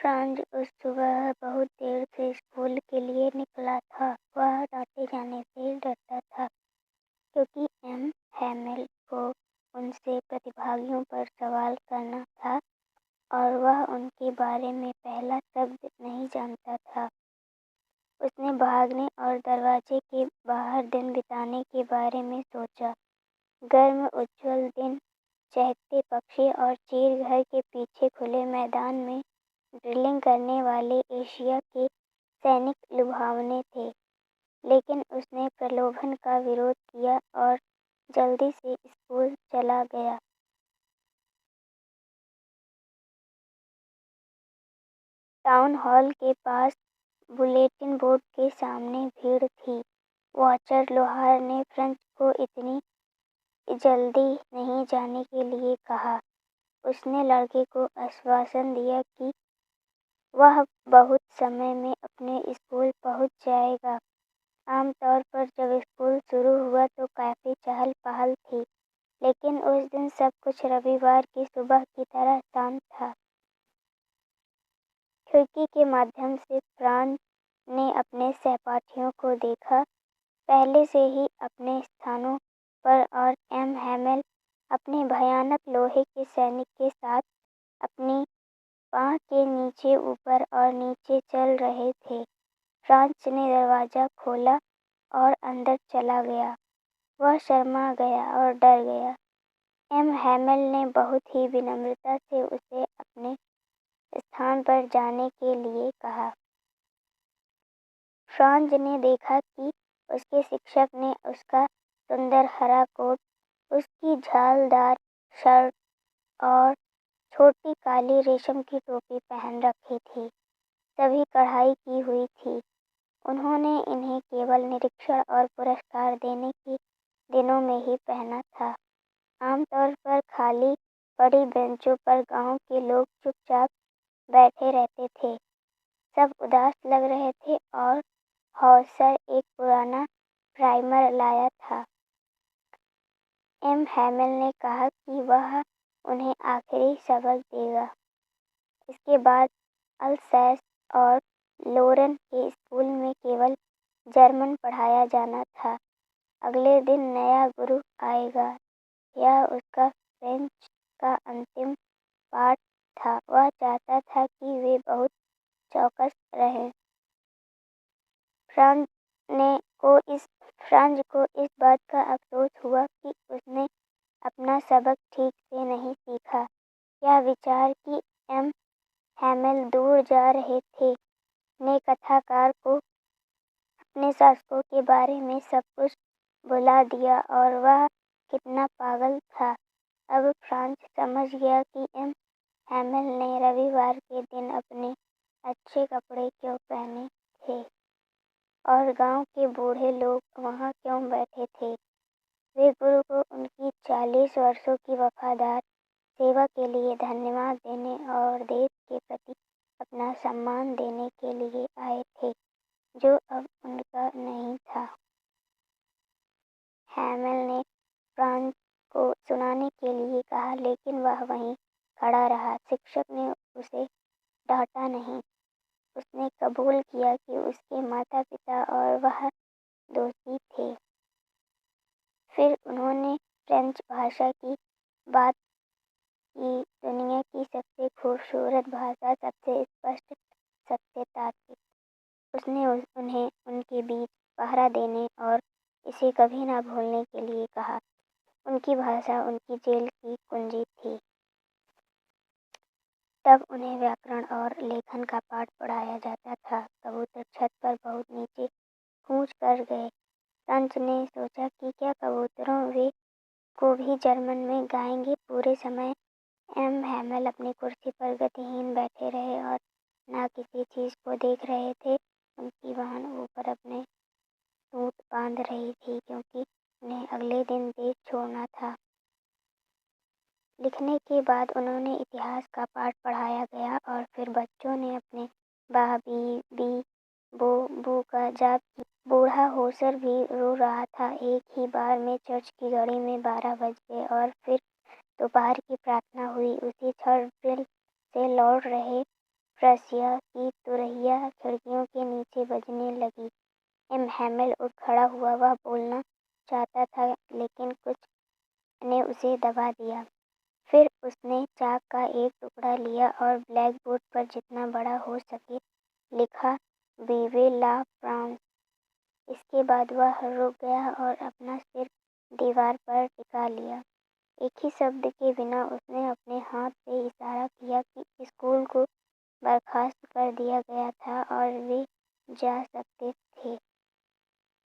Franz उस सुबह बहुत देर से स्कूल के लिए निकला था। वह डांटे जाने से डरता था क्योंकि एम. हैमेल को उनसे प्रतिभागियों पर सवाल करना था और वह उनके बारे में पहला शब्द नहीं जानता था। उसने भागने और दरवाजे के बाहर दिन बिताने के बारे में सोचा। गर्म उज्ज्वल दिन, चहकते पक्षी और चील घर के पीछे खुले मैदान में ड्रिलिंग करने वाले एशिया के सैनिक लुभावने थे, लेकिन उसने प्रलोभन का विरोध किया और जल्दी से स्कूल चला गया। टाउन हॉल के पास बुलेटिन बोर्ड के सामने भीड़ थी। वॉचर लोहार ने फ्रेंच को इतनी जल्दी नहीं जाने के लिए कहा। उसने लड़के को आश्वासन दिया कि वह बहुत समय में अपने स्कूल पहुंच जाएगा। आमतौर पर जब स्कूल शुरू हुआ तो काफ़ी चहल-पहल थी, लेकिन उस दिन सब कुछ रविवार की सुबह की तरह शांत था। खिड़की के माध्यम से फ्रांज ने अपने सहपाठियों को देखा, पहले से ही अपने स्थानों पर, और एम. हैमेल अपने भयानक लोहे के सैनिक के साथ अपनी पाँव के नीचे ऊपर और नीचे चल रहे थे। फ्रांज ने दरवाज़ा खोला और अंदर चला गया। वह शर्मा गया और डर गया। एम. हैमेल ने बहुत ही विनम्रता से उसे अपने स्थान पर जाने के लिए कहा। फ्रांज ने देखा कि उसके शिक्षक ने उसका सुंदर हरा कोट, उसकी झालदार शर्ट और छोटी काली रेशम की टोपी पहन रखी थी। सभी कढ़ाई की हुई थी। उन्होंने इन्हें केवल निरीक्षण और पुरस्कार देने के दिनों में ही पहना था। आमतौर पर खाली पड़ी बेंचों पर गांव के लोग चुपचाप बैठे रहते थे। सब उदास लग रहे थे और हॉसर एक पुराना प्राइमर लाया था। एम. हैमेल ने कहा कि वह उन्हें आखिरी सबक देगा। इसके बाद अल्सैस और लोरेन के स्कूल में केवल जर्मन पढ़ाया जाना था। अगले दिन नया गुरु आएगा। यह उसका फ्रेंच का अंतिम पाठ था। वह चाहता था कि वे बहुत चौकस रहें। फ्रांज को इस बात का अफसोस हुआ कि उसने अपना सबक ठीक से नहीं सीखा। यह विचार कि एम. हैमेल दूर जा रहे थे ने कथाकार को अपने शासकों के बारे में सब कुछ भुला दिया और वह कितना पागल था। अब फ्रांज समझ गया कि एम. हैमेल ने रविवार के दिन अपने अच्छे कपड़े क्यों पहने थे और गांव के बूढ़े लोग वहां क्यों बैठे थे। वे गुरु को उनकी 40 वर्षों की वफादार सेवा के लिए धन्यवाद देने और देश के प्रति अपना सम्मान देने के लिए आए थे, जो अब उनका नहीं था। हैमेल ने फ्रांज को सुनाने के लिए कहा, लेकिन वह वहीं खड़ा रहा। शिक्षक ने उसे डांटा नहीं। उसने कबूल किया कि उसके माता-पिता और वह दोषी थे। फिर उन्होंने फ्रेंच भाषा की बात की, दुनिया की सबसे खूबसूरत भाषा, सबसे स्पष्ट, सबसे तार्किक। उसने उन्हें उनके बीच पहरा देने और इसे कभी ना भूलने के लिए कहा। उनकी भाषा उनकी जेल की कुंजी थी। तब उन्हें व्याकरण और लेखन का पाठ पढ़ाया जाता था। कबूतर छत पर बहुत नीचे कूच कर गए। फ्रांज ने सोचा कि क्या कबूतरों वे को भी जर्मन में गाएंगे। पूरे समय एम. हैमेल अपनी कुर्सी पर गतिहीन बैठे रहे और ना किसी चीज़ को देख रहे थे। उनकी बहन ऊपर अपने सूट बांध रही थी क्योंकि उन्हें अगले दिन देश छोड़ना था। लिखने के बाद उन्हें इतिहास का पाठ पढ़ाया गया और फिर बच्चों ने अपने बा, बी, बी, बो, बू का जाप किया। बूढ़ा होसर भी रो रहा था। एक ही बार में चर्च की घड़ी में 12 बज गए और फिर दोपहर की प्रार्थना हुई। उसी क्षण ड्रिल से लौट रहे प्रशिया की तुरहिया खिड़कियों के नीचे बजने लगी। हैमिल उठ खड़ा हुआ। वह बोलना चाहता था लेकिन कुछ ने उसे दबा दिया। फिर उसने चाक का एक टुकड़ा लिया और ब्लैकबोर्ड पर जितना बड़ा हो सके लिखा, विवे ला फ्रांस। इसके बाद वह रुक गया और अपना सिर दीवार पर टिका लिया। एक ही शब्द के बिना उसने अपने हाथ से इशारा किया कि स्कूल को बर्खास्त कर दिया गया